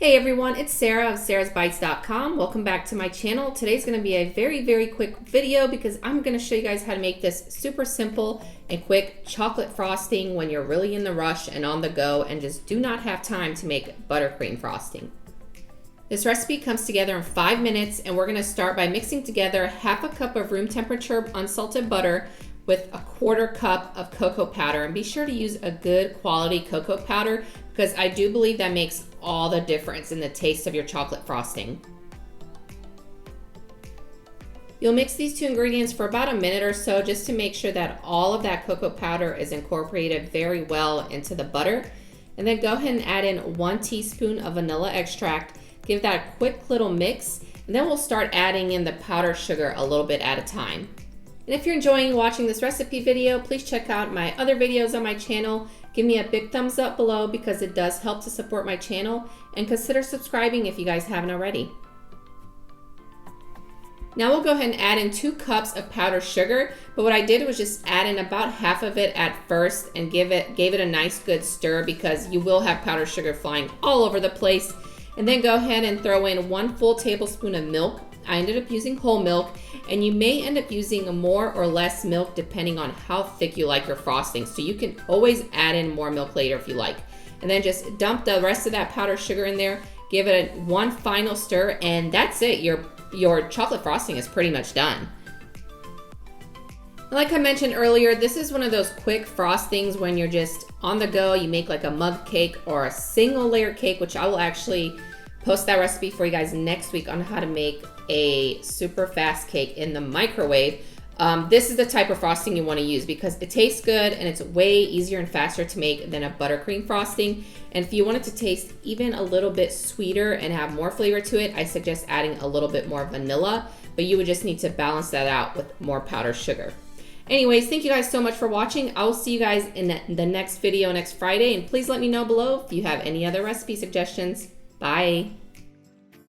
Hey everyone, it's Sarah of sarahsbites.com. Welcome back to my channel. Today's going to be a very quick video because I'm going to show you guys how to make this super simple and quick chocolate frosting when you're really in the rush and on the go and just do not have time to make buttercream frosting. This recipe comes together in 5 minutes, and we're going to start by mixing together half a cup of room temperature unsalted butter with a 1/4 cup of cocoa powder, and be sure to use a good quality cocoa powder because I do believe that makes all the difference in the taste of your chocolate frosting. You'll mix these two ingredients for about a minute or so just to make sure that all of that cocoa powder is incorporated very well into the butter, and then go ahead and add in 1 teaspoon of vanilla extract. Give that a quick little mix, and then we'll start adding in the powdered sugar a little bit at a time. And if you're enjoying watching this recipe video, please check out my other videos on my channel. Give me a big thumbs up below because it does help to support my channel, and consider subscribing if you guys haven't already. Now we'll go ahead and add in 2 cups of powdered sugar, but what I did was just add in about half of it at first and gave it a nice good stir because you will have powdered sugar flying all over the place. And then go ahead and throw in 1 full tablespoon of milk. I ended up using whole milk, and you may end up using more or less milk depending on how thick you like your frosting. So you can always add in more milk later if you like. And then just dump the rest of that powdered sugar in there, give it one final stir, and that's it. Your chocolate frosting is pretty much done. Like I mentioned earlier, this is one of those quick frostings when you're just on the go. You make like a mug cake or a single layer cake, which I will actually post that recipe for you guys next week on how to make a super fast cake in the microwave. This is the type of frosting you want to use because it tastes good and it's way easier and faster to make than a buttercream frosting. And if you want it to taste even a little bit sweeter and have more flavor to it, I suggest adding a little bit more vanilla, but you would just need to balance that out with more powdered sugar. Anyways, thank you guys so much for watching. I will see you guys in the next video next Friday, and please let me know below if you have any other recipe suggestions. Bye.